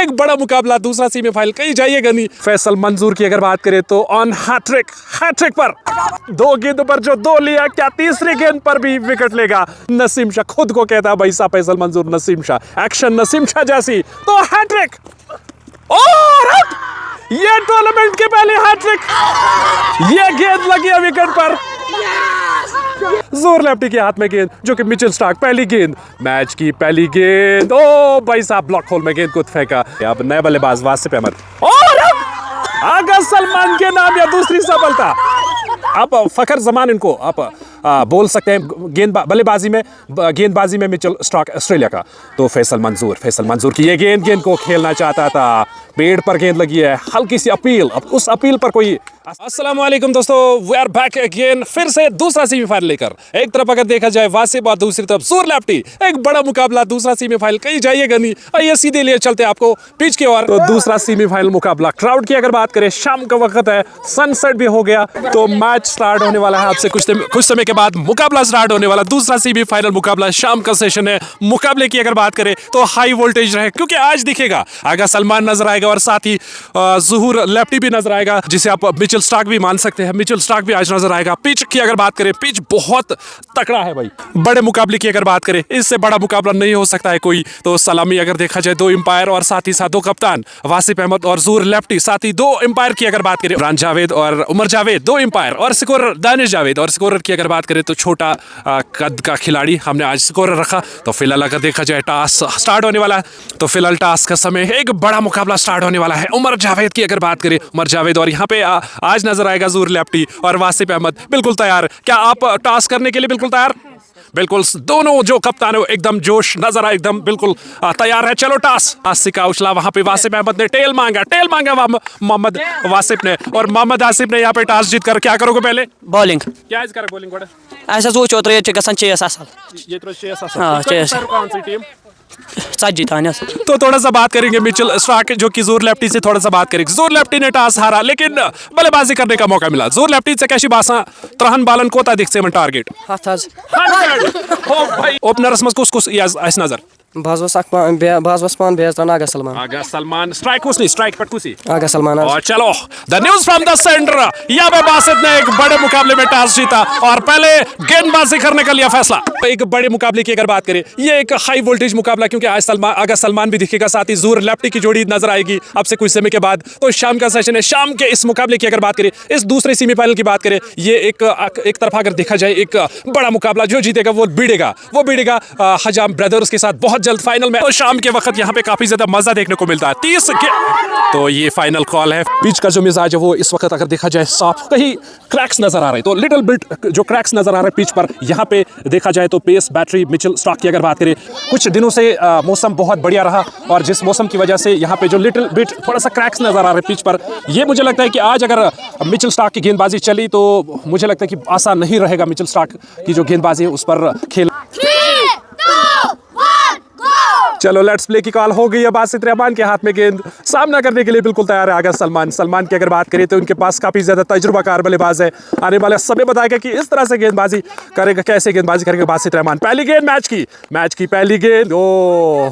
एक बड़ा मुकाबला, दूसरा सेमीफाइनल, कहीं जाइएगा नहीं। फैसल मंजूर की अगर बात करें तो ऑन हैट्रिक पर 2 गेंदों पर जो 2 लिया, क्या तीसरी गेंद पर भी विकेट लेगा? नसीम शाह खुद को कहता है भाई साहब फैसल मंजूर नसीम शाह, एक्शन नसीम शाह जैसी, तो हैट्रिक और ये टूर्नामेंट के पहले हैट्रिक, ये गेंद लगी है विकेट पर। जोर लेफ्टी के हाथ में गेंद, जो कि मिचेल स्टार्क, पहली गेंद, मैच की पहली गेंद, ओ भाई साहब ब्लॉक होल में गेंद को फेंका। अब नए बल्लेबाज वासिफ अहमद और आगा सलमान के नाम या दूसरी सफलता। आप फखर जमान इनको आप बोल सकते हैं गेंदबाजी में मिचेल स्टार्क ऑस्ट्रेलिया का। तो फैसल मंजूर की ये गेंद को खेलना चाहता था, पेड़ पर गेंद लगी है, हल्की सी अपील, अब उस अपील पर कोई। अस्सलाम वालेकुम दोस्तों, वी आर बैक अगेन, फिर से दूसरा सेमीफाइनल लेकर। एक तरफ अगर देखा जाए वासिफ और दूसरी तरफ जोर लेफ्टी, एक बड़ा मुकाबला, दूसरा सेमीफाइनल, कहीं जाइएगा नहीं, आइए सीधे लिए चलते आपको पिच की ओर। तो दूसरा सेमीफाइनल मुकाबला, क्राउड की अगर बात करें, शाम का वक्त है, सनसेट भी हो गया, तो मैच स्टार्ट होने वाला है। आपसे कुछ समय के बाद मुकाबला स्टार्ट होने वाला, दूसरा सेमीफाइनल मुकाबला, शाम का सेशन है। मुकाबले की अगर बात करें तो हाई वोल्टेज रहे, क्योंकि आज दिखेगा आगा सलमान नजर आएगा और साथ ही ज़ुहूर लेफ्टी भी नजर आएगा, जिसे आप मिचेल स्टार्क भी मान सकते हैं। मिचेल स्टार्क भी आज नजर आएगा। पिच की अगर बात करें, पिच बहुत तकड़ा है भाई। बड़े मुकाबले की अगर बात करें, इससे बड़ा मुकाबला नहीं हो सकता है कोई। तो सलामी अगर देखा जाए, 2 एम्पायर और साथ ही साथ 2 कप्तान, वासिफ अहमद और ज़ुहूर लेफ्टी, साथ ही 2 एम्पायर की अगर बात करें, इमरान जावेद और उमर जावेद, 2 एम्पायर, और स्कोरर दानिश जावेद। और स्कोरर की अगर बात करें तो छोटा कद का खिलाड़ी हमने आज स्कोरर रखा। तो फिलहाल अगर देखा जाए टास्क स्टार्ट होने वाला है, तो फिलहाल टास्क का समय, एक बड़ा मुकाबला स्टार्ट होने वाला है। उमर जावेद की अगर बात करें, उमर जावेद, और यहाँ पे आज नजर आएगा ज़ुहूर लेफ्टी और वासिफ अहमद। बिल्कुल तैयार, क्या आप टास्क करने के लिए बिल्कुल तैयार? बिल्कुल, दोनों जो कप्तान है एकदम जोश नजर आए, एकदम बिल्कुल तैयार है। चलो टास्क का उछला, वहां पे वासिफ अहमद ने टेल मांगा मोहम्मद वासिफ ने, और मोहम्मद आसिफ ने यहाँ पे टास्क जीत कर क्या करोगे पहले? बॉलिंग। क्या इस कर बॉलिंग गोड़ा ऐसा सोचो तो ये गसन चेस असल। ये तो चेस असल। हां चेस। कौन सी टीम? सज्जितान। तो थोड़ा सा बात करेंगे मिचेल स्टार्क, जो कि ज़ुहूर लेफ्टी से थोड़ा सा बात करेंगे। ज़ुहूर लेफ्टी ने टास हारा, लेकिन बल्लेबाजी करने का मौका मिला। ज़ुहूर लेफ्टी से कैसी बासा त्रहन बालन कोता दिख से टारगेट ओपनर्स में कुछ आस नजर आगा सलमान स्ट्राइक कुछ स्ट्राइक पर कुछ आगा सलमान। और चलो the news from the centre, यहाँ पे बासित ने एक बड़े मुकाबले में टॉस जीता और पहले गेंदबाजी करने का लिया फैसला। एक बड़े मुकाबले की अगर बात करें, ये एक हाई वोल्टेज मुकाबला, क्योंकि आज आगा सलमान भी दिखेगा, साथ ही ज़ुहूर लेफ्टी की जोड़ी नजर आएगी अब से कुछ समय के बाद। तो शाम का सेशन है। शाम के इस मुकाबले की अगर बात करें, इस दूसरे सेमीफाइनल की बात करें, ये एक तरफा अगर देखा जाए, एक बड़ा मुकाबला, जो जीतेगा वो भिड़ेगा हजाम ब्रदर्स के साथ बहुत जल्द फाइनल में। तो शाम के वक्त यहाँ पे काफी ज्यादा मजा देखने को मिलता है। 30 के तो ये फाइनल कॉल है। पिच का जो मिजाज है वो इस वक्त अगर देखा जाए साफ, कहीं क्रैक्स नजर आ रहे हैं, तो लिटिल बिट जो क्रैक्स नजर आ रहे हैं पिच पर। यहाँ पे देखा जाए तो पेस बैटरी मिचेल स्टार्क की अगर बात करें, कुछ दिनों से मौसम बहुत बढ़िया रहा, और जिस मौसम की वजह से यहाँ पे जो लिटिल बिट थोड़ा सा क्रैक्स नजर आ रहे हैं पिच पर, ये मुझे लगता है कि आज अगर मिचेल स्टार्क की गेंदबाजी चली तो मुझे लगता है कि आसान नहीं रहेगा मिचेल स्टार्क की जो गेंदबाजी है उस पर खेल। चलो लेट्स प्ले की कॉल हो गई है। बासित रहमान के हाथ में गेंद, सामना करने के लिए बिल्कुल तैयार है आगा सलमान की अगर बात करें तो उनके पास काफी ज्यादा तजुर्बाकार बल्लेबाज है। आने वाला समय बताएगा कि इस तरह से गेंदबाजी करेगा, कैसे गेंदबाजी करेगा बासित रहमान। पहली गेंद मैच की पहली गेंद, ओ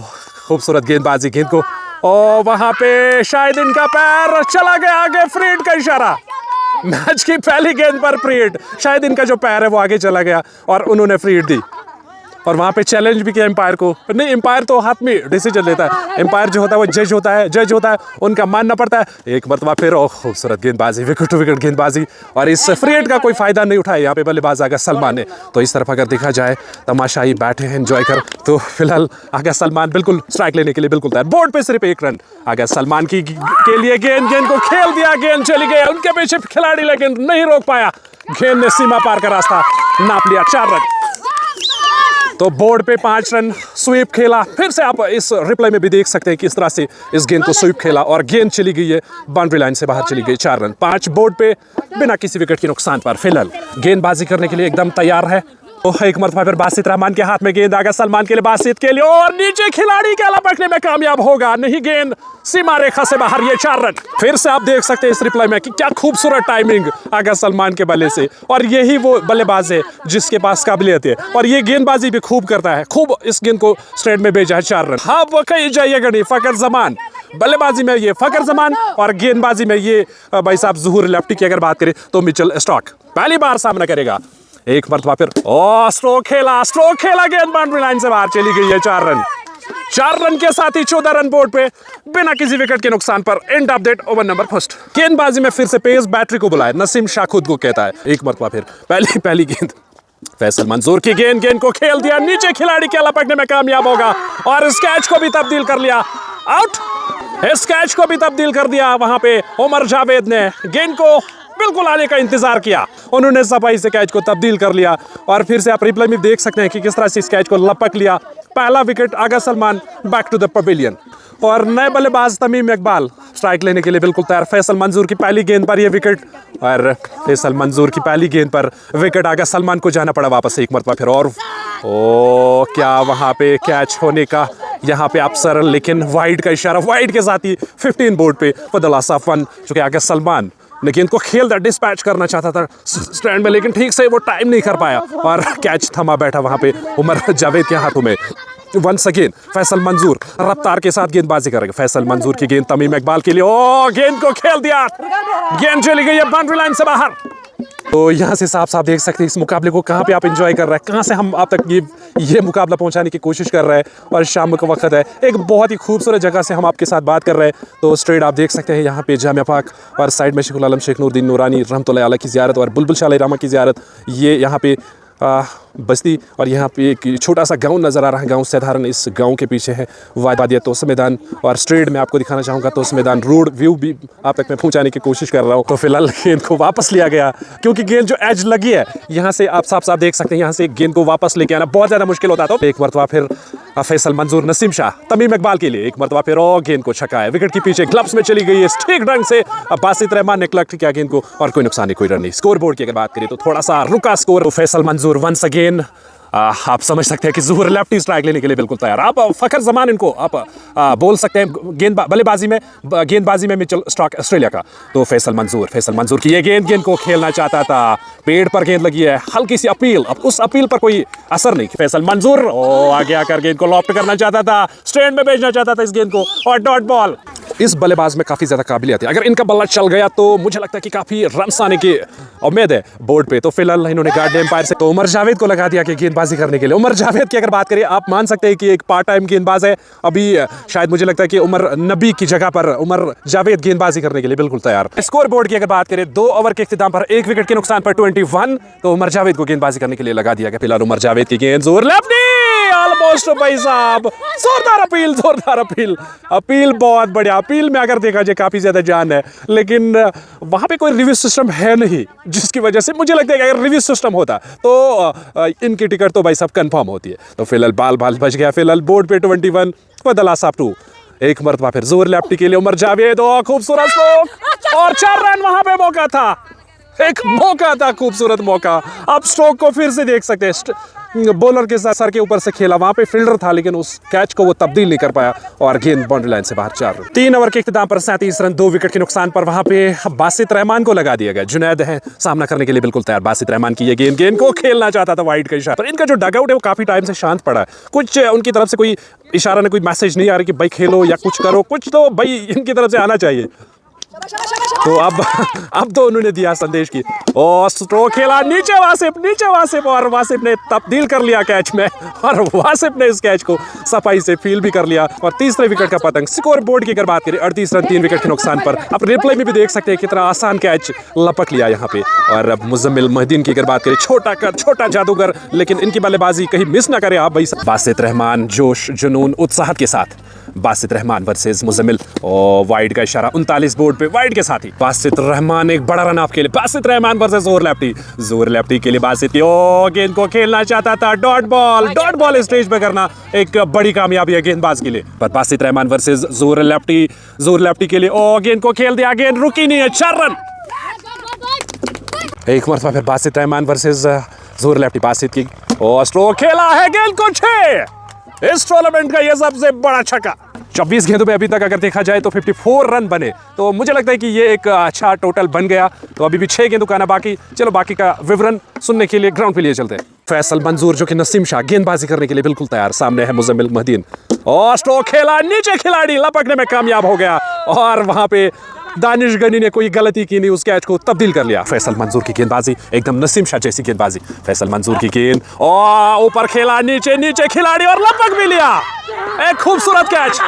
खूबसूरत गेंदबाजी, गेंद को और वहां पे शायद इनका पैर चला गया आगे, फ्रीड का इशारा। मैच की पहली गेंद पर फ्रीड, शायद इनका जो पैर है वो आगे चला गया और उन्होंने फ्रीड दी, और वहाँ पे चैलेंज भी किया एम्पायर को। नहीं, एम्पायर तो हाथ में डिसीजन लेता है, एम्पायर जो होता है वो जज होता है, उनका मानना पड़ता है। एक मरतबा फिर खूबसूरत गेंदबाजी, विकेट टू विकेट गेंदबाजी, और इस फ्री हिट का कोई फायदा नहीं उठाया यहाँ पे बल्लेबाज आगा सलमान ने। तो इस तरफ अगर देखा जाए तमाशाई बैठे हैं एंजॉय कर, तो फिलहाल आगा सलमान बिल्कुल स्ट्राइक लेने के लिए बिल्कुल तैयार। बोर्ड पे सिर्फ 1 रन आगा सलमान के लिए। गेंद को खेल दिया, गेंद चली गई उनके पीछे खिलाड़ी, लेकिन नहीं रोक पाया, गेंद ने सीमा पार का रास्ता नाप लिया, 4 रन। तो बोर्ड पे 5 रन, स्वीप खेला। फिर से आप इस रिप्लाई में भी देख सकते हैं कि इस तरह से इस गेंद को स्वीप खेला और गेंद चली गई है बाउंड्री लाइन से बाहर, चली गई, 4 रन। 5 बोर्ड पे बिना किसी विकेट के नुकसान पर। फिलहाल गेंदबाजी करने के लिए एकदम तैयार है एक मरतबा फिर बासित रहमान के हाथ में गेंद आ गया सलमान के लिए, बासित के लिए और नीचे खिलाड़ी के लपकने में कामयाब होगा, नहीं गेंद सीमा रेखा से बाहर, ये 4 रन। फिर से आप देख सकते हैं इस रिप्लाई में कि क्या खूबसूरत टाइमिंग आ गया सलमान के बल्ले से, और यही वो बल्लेबाज है जिसके पास काबिलियत है और ये गेंदबाजी भी खूब करता है, खूब इस गेंद को स्ट्रेट में भेजा है 4 रन। हाँ वो कही जाइएगा नहीं, फकर जमान बल्लेबाजी में ये फकर जमान और गेंदबाजी में ये भाई साहब ज़हूर लेफ्टी की अगर बात करें तो मिचेल स्टॉक पहली बार सामना करेगा। एक मरतबा फिर स्ट्रोक खेला गेंद बाउंड्री लाइन से बाहर चली गई है, 4 रन। 4 रन के साथ ही 14 रन बोर्ड पे बिना किसी विकेट के नुकसान पर end of that over number first. गेंदबाजी में फिर से पेस बैटरी को बुलाया, नसीम शाह खुद को कहता है। एक मरतबा फिर पहली गेंद फैसल मंजूर की गेंद को खेल दिया, नीचे खिलाड़ी के लपकने में कामयाब होगा और इस कैच को भी तब्दील कर लिया, आउट। इस कैच को भी तब्दील कर दिया, वहां पे उमर जावेद ने गेंद को बिल्कुल आने का इंतजार किया, उन्होंने सफाई से कैच को तब्दील कर लिया और फिर से आप रिप्लाई में देख सकते हैं कि किस तरह से इस कैच को लपक लिया। पहला wicket Agha Salman back to the pavilion और नए बल्लेबाज तमीम इकबाल स्ट्राइक लेने के लिए बिल्कुल तैयार। फैसल मंजूर की पहली गेंद पर यह विकेट और फैसल मंजूर की पहली गेंद पर विकेट आगा सलमान को जाना पड़ा वापस एक मरतबा फिर और क्या वहां पे कैच होने का यहाँ पे अफसर, लेकिन वाइड का इशारा, वाइड के साथ ही 15 बोर्ड पे फदल आसाफ वन जो कि आगे सलमान लेकिन इनको खेल था, डिस्पैच करना चाहता था स्टैंड में, लेकिन ठीक से वो टाइम नहीं कर पाया और कैच थमा बैठा वहां पे उमर जावेद के हाथों में। वंस अगेन फैसल मंजूर रफ्तार के साथ गेंदबाजी करेंगे, फैसल मंजूर की गेंद तमीम इकबाल के लिए, गेंद को खेल दिया, गेंद चली गई है बाउंड्री लाइन से बाहर। तो यहाँ से साफ साफ देख सकते हैं इस मुकाबले को कहाँ पे आप एंजॉय कर रहे हैं, कहाँ से हम आप तक ये मुकाबला पहुँचाने की कोशिश कर रहे हैं। और शाम का वक्त है, एक बहुत ही खूबसूरत जगह से हम आपके साथ बात कर रहे हैं। तो स्ट्रेट आप देख सकते हैं यहाँ पे जामिया पाक और साइड में शेखुल आलम शेख नूरुद्दीन नूरानी रहमतुल्लाह अलैह की ज़ियारत और बुलबुल शाह अलैहि रहमा की ज़ियारत, ये यहाँ पे बस्ती और यहाँ पे एक छोटा सा गांव नज़र आ रहा है, गांव साधारण। इस गांव के पीछे है वादिया तोस मैदान और स्ट्रेट में आपको दिखाना चाहूँगा तोस मैदान रोड व्यू भी आप तक मैं पहुँचाने की कोशिश कर रहा हूँ। तो फिलहाल गेंद को वापस लिया गया क्योंकि गेंद जो एज लगी है यहाँ से आप साफ साफ देख सकते हैं, यहाँ से गेंद को वापस लेके आना बहुत ज़्यादा मुश्किल होता है। तो एक मरतबा फिर फैसल मंजूर, नसीम शाह, तमीम इकबाल के लिए एक मरतबा फिर गेंद को छका है, विकेट के पीछे ग्लव्स में चली गई है ठीक ढंग से। बासित रहमान ने कलेक्ट किया गेंद को और कोई नुकसान नहीं, कोई रन नहीं। स्कोर बोर्ड की अगर बात करें तो थोड़ा सा रुका स्कोर। फैसल मंजूर वंस अगेन आप समझ सकते हैं कि ज़हूर लेफ्टी स्ट्राइक लेने के लिए बिल्कुल तैयार। आप फखर जमान इनको आप बोल सकते हैं गेंदबाजी में मिचेल स्टॉक ऑस्ट्रेलिया का। तो फैसल मंजूर की ये गेंद को खेलना चाहता था, पेड़ पर गेंद लगी है, हल्की सी अपील, अब उस अपील पर कोई असर नहीं। फैसल मंजूर आगे आकर गेंद को लॉफ्ट करना चाहता था, स्टैंड में भेजना चाहता था इस गेंद को और डॉट बॉल। इस बल्लेबाज में काफ़ी ज़्यादा काबिलियत है, अगर इनका बल्ला चल गया तो मुझे लगता है कि काफ़ी रन्स आने की उम्मीद है बोर्ड पे। तो फिलहाल इन्होंने गार्ड एम्पायर से तो उमर जावेद को लगा दिया कि गेंदबाजी करने के लिए। उमर जावेद की अगर बात करें, आप मान सकते हैं कि एक पार्ट टाइम गेंदबाज है, अभी शायद मुझे लगता है कि उमर नबी की जगह पर उमर जावेद गेंदबाजी करने के लिए बिल्कुल तैयार। स्कोर बोर्ड की अगर बात करें 2 ओवर के इख्तिताम पर 1 विकेट के नुकसान पर 21, तो उमर जावेद को गेंदबाजी करने के लिए लगा दिया गया। फिलहाल उमर जावेद की गेंद जोर लेफ्टी ऑलमोस्ट भाई साहब, जोरदार अपील बहुत बढ़िया अपील में अगर देखा जाए काफी ज्यादा जान है, लेकिन वहां पे कोई रिव्यू सिस्टम है नहीं, जिसकी वजह से मुझे लगता है कि अगर रिव्यू सिस्टम होता तो इनकी टिकट तो भाई साहब कंफर्म होती है। तो फिलहाल बाल बच गया। फिलहाल बोर्ड पे 21 फदल आसाफ 2। एक मरतबा फिर जोर लेफ्टी के लिए उमर जावेद, खूबसूरत स्ट्रोक और 4 रन वहां पे मौका था, एक मौका था, खूबसूरत मौका। अब स्ट्रोक को फिर से देख सकते हैं, बॉलर के साथ सर के ऊपर से खेला, वहां पे फील्डर था लेकिन उस कैच को वो तब्दील नहीं कर पाया और गेंद बाउंड्री लाइन से बाहर 4 रन। 3 ओवर के इख्तिताम पर 37 रन 2 विकेट के नुकसान पर वहां पे बासित रहमान को लगा दिया गया। जुनैद है सामना करने के लिए बिल्कुल तैयार। बासित रहमान की ये गेंद को खेलना चाहता था वाइड का इशारा, पर इनका जो डगआउट है वो काफी टाइम से शांत पड़ा है, कुछ उनकी तरफ से कोई इशारा नहीं, कोई मैसेज नहीं आ रहा कि भाई खेलो या कुछ करो, कुछ तो भाई इनकी तरफ से आना चाहिए। तो अब तो उन्होंने दिया संदेश की स्ट्रोक खेला, नीचे वासिफ और वासिफ ने तब्दील कर लिया कैच में और वासिफ ने इस कैच को सफाई से फील भी कर लिया और तीसरे विकेट का पतंग। स्कोर बोर्ड की अगर बात करें 38 रन 3 विकेट के नुकसान पर। आप रिप्ले में भी देख सकते हैं कितना आसान कैच लपक लिया यहाँ पे। और अब मुजम्मिल मोहिद्दीन की अगर बात करें, छोटा जादूगर, लेकिन इनकी बल्लेबाजी कहीं मिस ना करे आप भाई। बासित रहमान जोश जुनून उत्साह के साथ, बासित रहमान वर्सेस मुजम्मिल, वाइड का इशारा 39 बोर्ड पे वाइड के साथ ही बासित रहमान एक बड़ा रन आपके लिए। बासित रहमान वर्सेस जोर लेफ्टी के लिए बासित गेंद को खेलना चाहता था, डॉट बॉल स्टेज पे करना एक बड़ी कामयाबी है गेंदबाज के लिए। पर बासित रहमान वर्सेस जोर लेफ्टी के लिए गेंद को खेल दिया, गेंद रुकी नहीं है, 4 रन। एक मरतबा फिर बासित रहमान वर्सेस जोर लेफ्टी, बासित की और स्ट्रोक खेला है, गेंद को 6। इस टूर्नामेंट का यह सबसे बड़ा छक्का। 24 गेंदों में अभी तक अगर देखा जाए तो 54 रन बने, तो मुझे लगता है कि ये एक अच्छा टोटल बन गया। तो अभी भी 6 गेंदों का ना बाकी। चलो बाकी का विवरण सुनने के लिए ग्राउंड पे लिए चलते हैं। फैसल मंजूर जो कि नसीम शाह गेंदबाजी करने के लिए बिल्कुल तैयार, सामने है मुजम्मिल महदीन। और स्ट्रोक खेला, नीचे खिलाड़ी लपकने में कामयाब हो गया और वहां पे दानिश गनी ने कोई गलती की नहीं, उस कैच को तब्दील कर लिया। फैसल मंजूर की गेंदबाजी एकदम नसीम शाह जैसी गेंदबाजी। फैसल मंजूर की गेंद और ऊपर खेला, नीचे नीचे खिलाड़ी और लपक भी लिया। एक खूबसूरत कैच,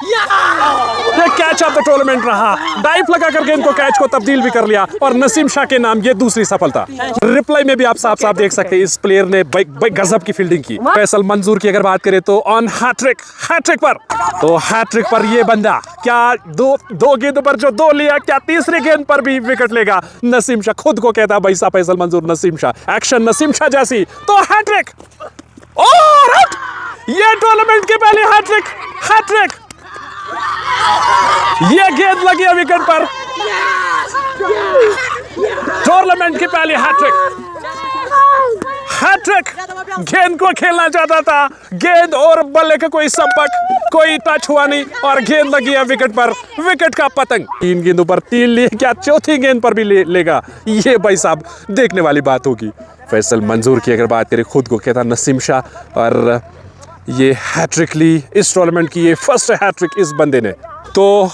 ये कैच ऑफ द टूर्नामेंट रहा। डाइव लगाकर गेंद को कैच को तब्दील भी कर लिया और नसीम शाह के नाम ये दूसरी सफलता। रिप्लाई में भी आप साफ साफ देख सकते हैं इस प्लेयर ने गजब की फील्डिंग की। फैसल मंजूर की अगर बात करें तो ऑन हैट्रिक पर, तो हैट्रिक पर ये बंदा क्या दो गेंदों पर जो 2 लिया, क्या तीसरी गेंद पर भी विकेट लेगा? नसीम शाह खुद को कहता भाई साहब फैसल मंजूर नसीम शाह, एक्शन नसीम शाह जैसी। तो हैट्रिक और ये टूर्नामेंट की पहली हैट्रिक। ये गेंद लगी है विकेट पर, टूर्नामेंट की पहली हैट्रिक। गेंद को खेलना चाहता था, गेंद और बल्ले का कोई संपर्क, कोई टच हुआ नहीं और गेंद लगी है विकेट पर। विकेट का पतंग 3 गेंदों पर 3 लिए, क्या चौथी गेंद पर भी लेगा? ये भाई साहब देखने वाली बात होगी। फैसल मंजूर की अगर बात करें, खुद को कहता नसीम शाह और ये हैट्रिक ली, इस टूर्नामेंट की ये फर्स्ट हैट्रिक इस बंदे ने। तो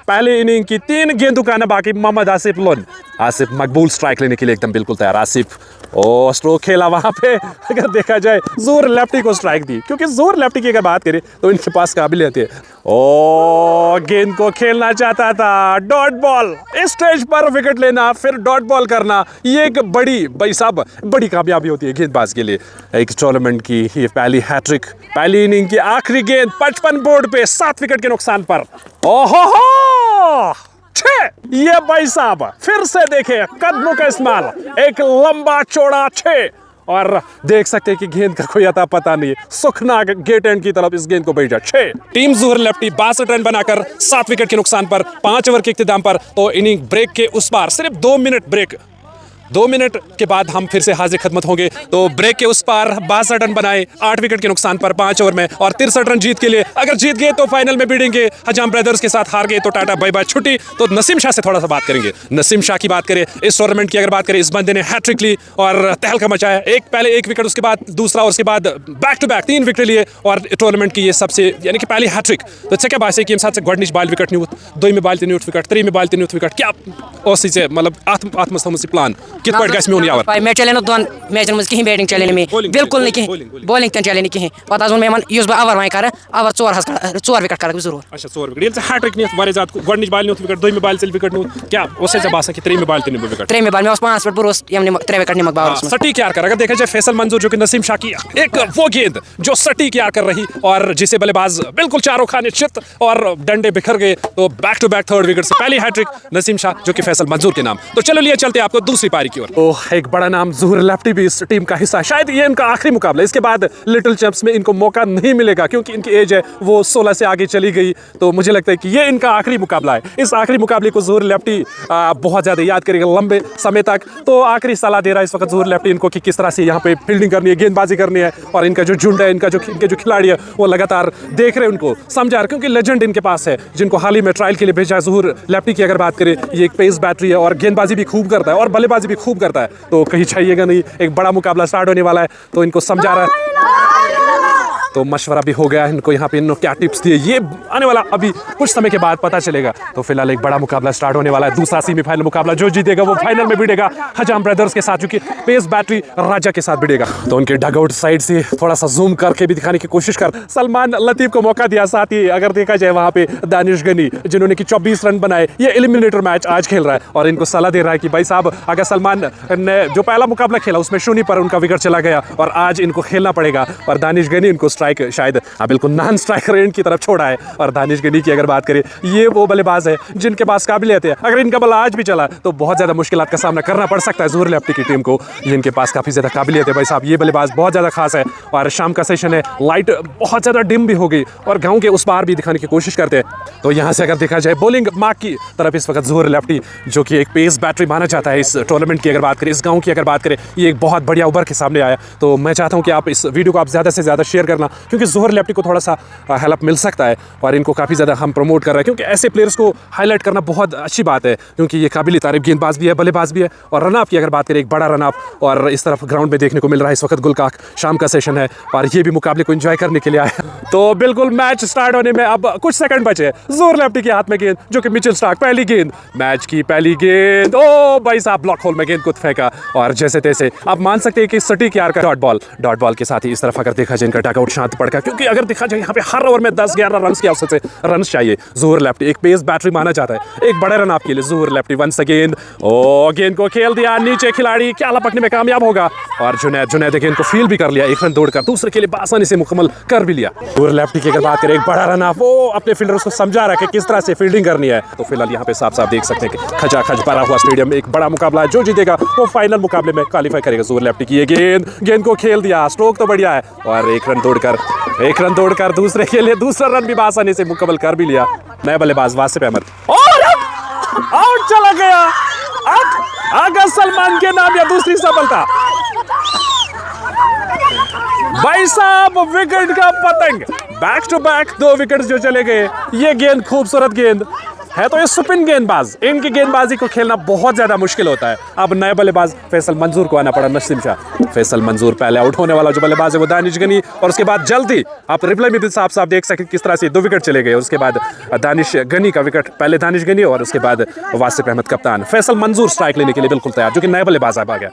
पहले इनिंग की 3 गेंदों का ना बाकी। मोहम्मद आसिफ मकबूल स्ट्राइक लेने के लिए एकदम बिल्कुल तैयार। आसिफ और स्ट्रोक खेला, वहां पे अगर देखा जाए जोर लेफ्टी को स्ट्राइक दी, क्योंकि जोर लेफ्टी की अगर बात करें तो इनके पास काबिलियत है। और गेंद को खेलना चाहता था, डॉट बॉल, इस स्टेज पर विकेट लेना फिर डॉट बॉल करना, ये एक बड़ी भाई साहब बड़ी कामयाबी होती है गेंदबाज के लिए। एक टूर्नामेंट की ये पहली हैट्रिक, पहली इनिंग की आखिरी गेंद 55 बोर्ड पे 7 विकेट के नुकसान पर। ओहो 6। ये भाई साहब फिर से देखे कदमों का इस्तेमाल, एक लंबा चौड़ा 6 और देख सकते हैं कि गेंद का कोई अता पता नहीं है। सुखना गेट एंड की तरफ इस गेंद को भेजा 6। टीम जोहर लेफ्टी 62 रन बनाकर 7 विकेट के नुकसान पर 5 ओवर के इख्तिताम पर। तो इनिंग ब्रेक के उस पार सिर्फ 2 मिनट ब्रेक, 2 मिनट के बाद हम फिर से हाजिर खदमत होंगे। तो ब्रेक के उस पार 62 रन बनाए 8 विकेट के नुकसान पर 5 ओवर में और 63 रन जीत के लिए। अगर जीत गए तो फाइनल में भिड़ेंगे हजाम ब्रदर्स के साथ, हार गए तो टाटा बाय बाय छुट्टी। तो नसीम शाह से थोड़ा सा बात करेंगे। नसीम शाह की बात करें, इस टूर्नामेंट की अगर बात करें, इस बंदे ने हैट्रिक ली और तहलका मचाया। पहले एक विकेट, उसके बाद दूसरा और उसके बाद बैक टू बैक 3 विकेट लिए और टूर्नामेंट की ये सबसे यानी कि पहली हैट्रिक। तो अच्छा क्या बात है कि हम साथ से गोडनिश बाल विकेट नहीं हुआ, 2 में बाल 3 विकेट, 3 में बाल 3 विकेट, क्या ओसी से मतलब आत्मस्तमसी प्लान कित पट गस में मे चले 2 मैचन मज कहीं बैटिंग चले में बिल्कुल नहीं कहीं, बॉलिंग तन चले नहीं कहीं। पता उन मे युस बह ओवर वहीं कर ओवर 4 विकेट कर जरूर। अच्छा 4 विकेट ये हैट्रिक नहीं वारे ज्यादा गोडनिश बाल नहीं विकेट, 2 में बाल 3 विकेट नो, क्या उससे जब आसा कि 3 में बाल 3 विकेट, 3 में बाल में 5 पर पुरुष यमने 3 विकेट निमक बावर सटीक यार कर। अगर देखा जाए फैसल मंजूर जो कि नसीम शाह की एक वो गेंद जो सटीक यार कर रही और जिसे बल्लेबाज बिल्कुल चारों खाने चित और डंडे बिखर गए। तो back to back 3rd wicket से पहली हैट्रिक नसीम शाह जो कि फैसल मंजूर के नाम। तो चलो लिए चलते आपको दूसरी पारी की ओर। एक बड़ा नाम जोहर लेफ्टी भी इस टीम का हिस्सा, शायद ये इनका आखिरी मुकाबला। इसके बाद लिटिल चैंप्स में इनको मौका नहीं मिलेगा क्योंकि इनकी एज है वो 16 से आगे चली गई। तो मुझे लगता है कि ये इनका आखिरी मुकाबला है। इस आखिरी मुकाबले को जोहर लेफ्टी बहुत ज्यादा याद करेगा लंबे समय तक। तो आखिरी सलाह दे रहा है इस वक्त जोहर लेफ्टी इनको कि किस तरह से यहाँ पे फील्डिंग करनी है, गेंदबाजी करनी है। और इनका जो झुंड है, इनके जो खिलाड़ी है वो लगातार देख रहे हैं, उनको समझा रहे, क्योंकि लेजेंड इनके पास है जिनको हाल ही में ट्रायल के लिए भेजा है। जोहर लेफ्टी की अगर बात करें, ये एक पेस बैटरी है और गेंदबाजी भी खूब करता है और बल्लेबाजी भी खूब करता है। तो कहीं चाहिएगा नहीं, एक बड़ा मुकाबला स्टार्ट होने वाला है। तो इनको समझा रहा है, तो मशवरा भी हो गया इनको यहाँ पे, इन्होंने क्या टिप्स दिए ये आने वाला अभी कुछ समय के बाद पता चलेगा। तो फिलहाल एक बड़ा मुकाबला स्टार्ट होने वाला है, दूसरा सेमीफाइनल मुकाबला। जो जीतेगा वो फाइनल में भिड़ेगा हजाम ब्रदर्स के साथ, जो कि पेस बैटरी राजा के साथ भिड़ेगा। तो उनके डगआउट साइड से थोड़ा सा जूम करके भी दिखाने की कोशिश कर सलमान लतीफ को मौका दिया। साथ ही अगर देखा जाए वहां पे दानिश गनी जिन्होंने कि 24 रन बनाए, ये एलिमिनेटर मैच आज खेल रहा है और इनको सलाह दे रहा है कि भाई साहब अगर सलमान ने जो पहला मुकाबला खेला उसमें शून्य पर उनका विकेट चला गया और आज इनको खेलना पड़ेगा और दानिश गनी इनको स्ट्राइक स्ट्राइक शायद बिल्कुल नॉन स्ट्राइकर एंड की तरफ छोड़ा है। और दानिश गनी की अगर बात करें, ये वो बल्लेबाज है जिनके पास काबिलियत है। अगर इनका बल्ला आज भी चला तो बहुत ज़्यादा मुश्किलात का सामना करना पड़ सकता है ज़ोहर लेफ्टी की टीम को, जिनके पास काफ़ी ज़्यादा काबिलियत है। भाई साहब ये बल्लेबाज बहुत ज़्यादा खास है। और शाम का सेशन है, लाइट बहुत ज़्यादा डिम भी हो गई और गाँव के उस पार भी दिखाने की कोशिश करते हैं। तो यहाँ से अगर देखा जाए बॉलिंग मार्क की तरफ इस वक्त ज़ोहर लेफ्टी, जो कि एक पेस बैटरी माना जाता है इस टूर्नामेंट की अगर बात करें, इस गाँव की अगर बात करें, ये एक बहुत बढ़िया उभर के सामने आया। तो मैं चाहता हूँ कि आप इस वीडियो को आप ज़्यादा से ज़्यादा शेयर करना, क्योंकि ज़ोहर लेफ्टी को थोड़ा सा हेल्प मिल सकता है और इनको काफ़ी ज़्यादा हम प्रमोट कर रहे हैं, क्योंकि ऐसे प्लेयर्स को हाईलाइट करना बहुत अच्छी बात है, क्योंकि ये काबिल तारीफ गेंदबाज भी है, बल्लेबाज भी है। और रन अप की अगर बात करें, एक बड़ा रन अप और इस तरफ ग्राउंड में देखने को मिल रहा है इस वक्त गुलकाक। शाम का सेशन है और ये भी मुकाबले को एंजॉय करने के लिए आया। तो बिल्कुल मैच स्टार्ट होने में अब कुछ सेकंड बचे। ज़ोहर लेफ्टी के हाथ में गेंद, जो कि मिचेल स्टार्क, पहली गेंद, मैच की पहली गेंद। ओ भाई साहब ब्लॉक होल में गेंद को फेंका और जैसे तैसे आप मान सकते हैं कि सटीक यार का डॉट बॉल के साथ ही इस तरफ अगर देखा जाए इनका टकआउट शांत पड़का, क्योंकि अगर देखा जाए यहाँ पे हर ओवर में 10-11 रन की औसत से रन चाहिए। ज़ोहर लेफ्टी एक पेस बैटरी माना जाता है, एक बड़े रन आपके लिए ज़ोहर लेफ्टी। वंस अगेन ओ गेंद को खेल दिया नीचे, खिलाड़ी क्या लपकने में कामयाब होगा और जुनैद गेंद को फील भी कर लिया, एक रन दौड़कर दूसरे के लिए आसानी से मुकम्मल कर भी लिया। ज़ोहर लेफ्टी की अगर बात करें, एक बड़ा रन आप वो अपने फील्डर्स को समझा रहा है कि किस तरह से फील्डिंग करनी है। तो फिलहाल यहाँ पे साफ देख सकते हैं कि खचाखच भरा हुआ स्टेडियम में एक बड़ा मुकाबला है, जो जीतेगा वो फाइनल मुकाबले में क्वालिफाई करेगा। ज़ोहर लेफ्टी की ये गेंद को खेल दिया, स्ट्रोक तो बढ़िया है और एक रन दौड़कर दूसरे के लिए दूसरा रन भी आसानी से मुकम्मल कर भी लिया। नया बल्लेबाज वासिफ अहमद और आउट चला गया। आगा सलमान के नाम या दूसरी सफलता। भाई साहब विकेट का पतंग, बैक टू बैक 2 विकेट जो चले गए। ये गेंद खूबसूरत गेंद है, तो ये स्पिन गेंदबाज, इनकी गेंदबाजी को खेलना बहुत ज्यादा मुश्किल होता है। अब नए बल्लेबाज फैसल मंजूर को आना पड़ा, नसीम शाह। फैसल मंजूर पहले आउट होने वाला जो बल्लेबाज है वो दानिश गनी, और उसके बाद जल्दी आप रिप्लाई में भी साफ देख सकते किस तरह से 2 विकेट चले गए। उसके बाद दानिश गनी का विकेट, पहले दानिश गनी और उसके बाद वासिफ अहमद कप्तान। फैसल मंजूर स्ट्राइक लेने के लिए बिल्कुल तैयार, जो कि नए बल्लेबाज आ गया।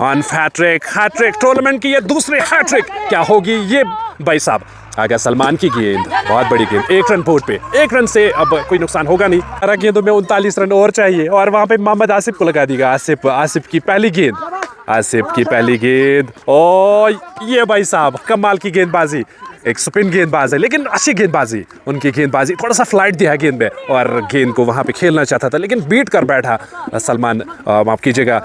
ऑन हैट्रिक टूर्नामेंट की ये दूसरी हैट्रिक क्या होगी ये भाई साहब। आगे सलमान की गेंद, बहुत बड़ी गेंद, 1 रन बोर्ड पे, 1 रन से अब कोई नुकसान होगा नहीं। 12 गेंदों में 39 रन और चाहिए और वहां पे मोहम्मद आसिफ को लगा देगा। आसिफ की पहली गेंद, ओ ये भाई साहब कमाल की गेंदबाजी, एक स्पिन गेंदबाज है लेकिन अच्छी गेंदबाजी, उनकी गेंदबाजी थोड़ा सा फ्लाइट दिया है गेंद में और गेंद को वहां पे खेलना चाहता था लेकिन बीट कर बैठा सलमान, माफ कीजिएगा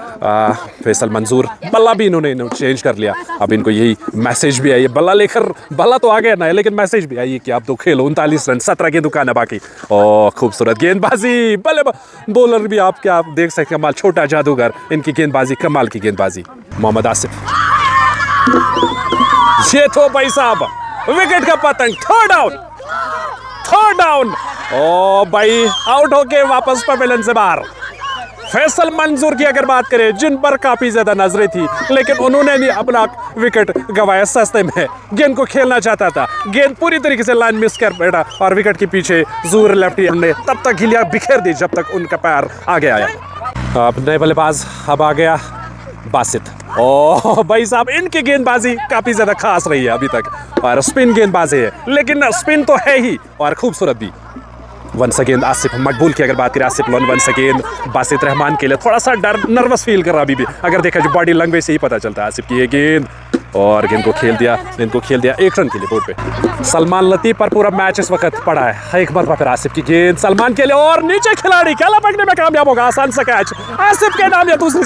फैसल मंजूर। बल्ला भी इन्होंने चेंज कर लिया। अब इनको यही मैसेज भी आई, बल्ला लेकर, बल्ला तो आ गया ना, लेकिन मैसेज भी आई कि आप तो खेलो। 39 रन, 17 गेंद दुकान है बाकी। ओ खूबसूरत गेंदबाजी, बॉलर भी आप क्या देख सकते हैं, कमाल, छोटा जादूगर, इनकी गेंदबाजी कमाल की गेंदबाजी। मोहम्मद आसिफ, ये तो भाई साहब विकेट का पतंग, थर्ड डाउन। ओ भाई आउट होके वापस पवेलियन से बाहर। फैसल मंजूर की अगर बात करें, जिन पर काफी ज्यादा नजरें थी लेकिन उन्होंने नहीं अपना विकेट गंवाया सस्ते में। गेंद को खेलना चाहता था, गेंद पूरी तरीके से लाइन मिस कर बैठा और विकेट के पीछे ज़ोहर लेफ्टी ने तब तक गिलिया बिखेर दी जब तक उनका पैर आगे आया। अब नए बल्लेबाज अब आ गया बासित। ओ भाई साहब इनकी गेंदबाजी काफी ज्यादा खास रही है अभी तक और स्पिन गेंदबाजी है, लेकिन स्पिन तो है ही और खूबसूरत भी। वंस अगेन आसिफ मकबूल की अगर बात करें, आसिफ वंस अगेन बासित रहमान के लिए थोड़ा सा डर, नर्वस फील कर रहा अभी भी। अगर देखा जो बॉडी लैंग्वेज से ही पता चलता है। आसिफ की ये गेंद और गेंद को खेल दिया 1 रन के लिए बोर्ड पे। सलमान लतीफ पर पूरा मैच इस वक्त पड़ा है। एक बार फिर आसिफ की गेंद सलमान के लिए और नीचे खिलाड़ी क्या लपकने में कामयाब होगा, आसान सा कैच। आसिफ के नाम या दूसरी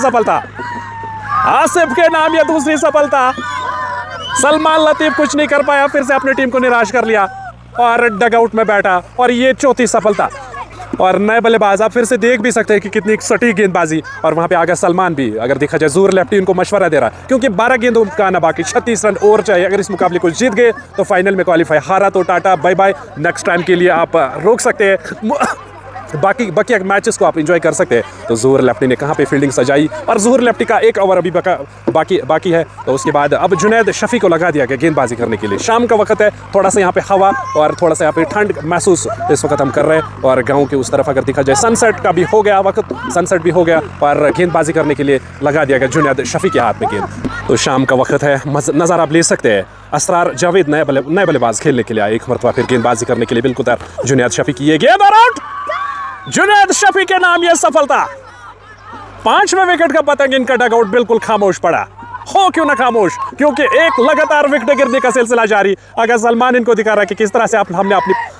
सफलता। सलमान लतीफ कुछ नहीं कर पाया, फिर से अपनी टीम को निराश कर लिया और डगआउट में बैठा और ये 4थी सफलता। और नए बल्लेबाज आप फिर से देख भी सकते हैं कि कितनी सटीक गेंदबाजी। और वहां पे आगे सलमान भी अगर देखा जाए ज़ोहर लेफ्टी उनको मशवरा दे रहा है, क्योंकि 12 गेंदों का आना बाकी, 36 रन और चाहिए। अगर इस मुकाबले को जीत गए तो फाइनल में क्वालिफाई, हारा तो tata bye bye, next time के लिए आप रोक सकते हैं। बाकी मैचेस को आप एंजॉय कर सकते हैं। तो ज़ोहर लेफ्टी ने कहाँ पे फील्डिंग सजाई और ज़ोहर लेफ्टी का 1 ओवर अभी बाकी है। तो उसके बाद अब जुनैद शफी को लगा दिया गया गेंदबाजी करने के लिए। शाम का वक्त है, थोड़ा सा यहाँ पे हवा और थोड़ा सा यहाँ पे ठंड महसूस इस वक्त हम कर रहे हैं। और गाँव के उस तरफ अगर देखा जाए सनसेट का भी हो गया वक्त, सनसेट भी हो गया और गेंदबाजी करने के लिए लगा दिया गया जुनैद शफी के हाथ में गेंद। तो शाम का वक्त है, नज़ारा आप ले सकते हैं। असरार जावेद नए बल्लेबाज खेलने के लिए आए, एक मरतबा फिर गेंदबाजी करने के लिए बिल्कुल तैयार। जुनैद शफी की ये गेंद और आउट। जुनैद शफी के नाम यह सफलता। 5वें विकेट का पतंग, इनका डगआउट बिल्कुल खामोश पड़ा। हो क्यों ना खामोश, क्योंकि एक लगातार विकेट गिरने का सिलसिला जारी। अगर सलमान इनको दिखा रहा है कि किस तरह से हमने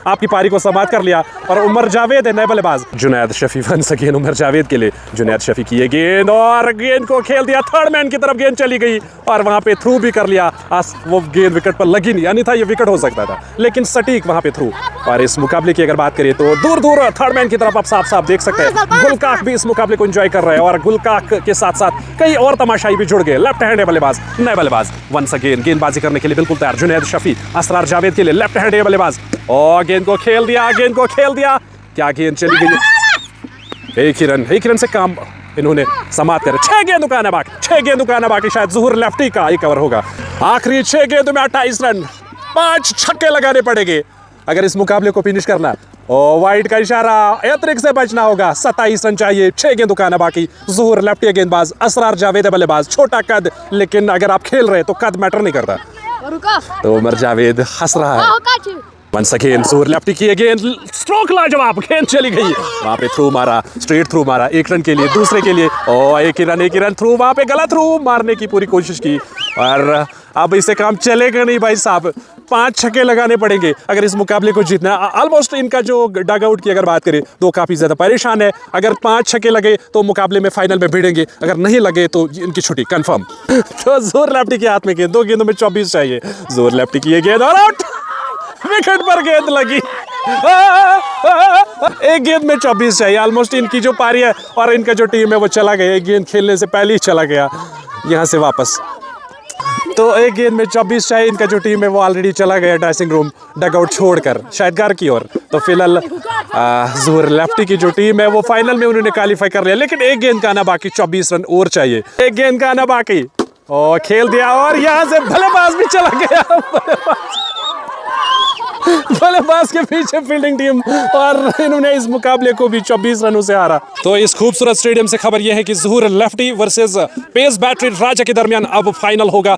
आपकी पारी को समाप्त कर लिया। और उमर जावेद है नए बल्लेबाज। जुनैद शफी वंस अगेन उमर जावेद के लिए। जुनैद शफी की ये गेंद और गेंद को खेल दिया, थर्ड मैन की तरफ गेंद चली गई और वहां पे थ्रू भी कर लिया। वो गेंद विकेट पर लगी नहीं, यानी था ये विकेट हो सकता था, लेकिन सटीक वहां पे थ्रू। और इस मुकाबले की अगर बात करें तो दूर दूर थर्ड मैन की तरफ आप साफ साफ देख सकते हैं गुलकाक भी इस मुकाबले को एंजॉय कर रहे हैं। और गुलकाक के साथ साथ कई और तमाशाई भी जुड़ गए। लेफ्ट हैंड बल्लेबाज नए बल्लेबाज वंस अगेन गेंदबाजी करने के लिए बिल्कुल तैयार। जुनैद शफी असरार जावेद के लिए लेफ्ट हैंड बल्लेबाज और गेंद को खेल दिया, गेंद को खेल दिया। क्या गेंद चली गई, एक ही रन से काम इन्होंने समाप्त कर। 6 गेंद उकाना बाकी, 6 गेंद उकाना बाकी। शायद ज़ुहूर लेफ्टी का ही कवर होगा। आखिरी 6 गेंदों में 28 रन, 5 छक्के लगाने पड़ेंगे अगर इस मुकाबले को फिनिश करना। और वाइड का इशारा, एतरिक से बचना होगा। 27 रन चाहिए, 6 गेंद उकाना बाकी। ज़ुहूर लेफ्टी गेंदबाज, असरार जावेद बल्लेबाज। छोटा कद, लेकिन अगर आप खेल रहे तो कद मैटर नहीं करता। तो उमर जावेद हंस रहा है। वंस अगेन ज़ुहूर लेफ्टी की गेंद, स्ट्रोक लाजवाब, गेंद चली गई। वहां पे थ्रू मारा, स्ट्रेट थ्रू मारा, 1 रन के लिए, दूसरे के लिए। और एक ही रन थ्रू, वहां पे गलत थ्रू मारने की पूरी कोशिश की। और अब इससे काम चलेगा नहीं भाई साहब, 5 छक्के लगाने पड़ेंगे अगर इस मुकाबले को जीतना। ऑलमोस्ट इनका जो डग आउट की अगर बात करें तो काफ़ी ज़्यादा परेशान है। अगर 5 छक्के लगे तो मुकाबले में फाइनल में भिड़ेंगे, अगर नहीं लगे तो इनकी छुट्टी कंफर्म। तो ज़ुहूर लेफ्टी के हाथ में गेंद, 2 गेंदों में 24 चाहिए। ज़ुहूर लेफ्टी की ये गेंद और आउट, विकेट पर गेंद लगी। एक गेंद में 24 चाहिए। ऑलमोस्ट इनकी जो पारी है और इनका जो टीम है वो चला गया, एक गेंद खेलने से पहले ही चला गया यहाँ से वापस। तो एक गेंद में 24 चाहिए। इनका जो टीम है वो ऑलरेडी चला गया ड्रेसिंग रूम, डगआउट छोड़कर, शायद घर की ओर। तो फिलहाल ज़ुहूर लेफ्टी की जो टीम है वो फाइनल में उन्होंने क्वालिफाई कर लिया, लेकिन एक गेंद का आना बाकी, 24 रन और चाहिए। एक गेंद का आना बाकी और खेल दिया और यहाँ से बल्लेबाज भी चला गया। बल्लेबाज के पीछे फील्डिंग टीम और इन्होंने इस मुकाबले को भी 24 रनों से हारा। तो इस खूबसूरत स्टेडियम से खबर यह है कि ज़ुहूर लेफ्टी वर्सेस पेस बैटरी राजा के दरमियान अब फाइनल होगा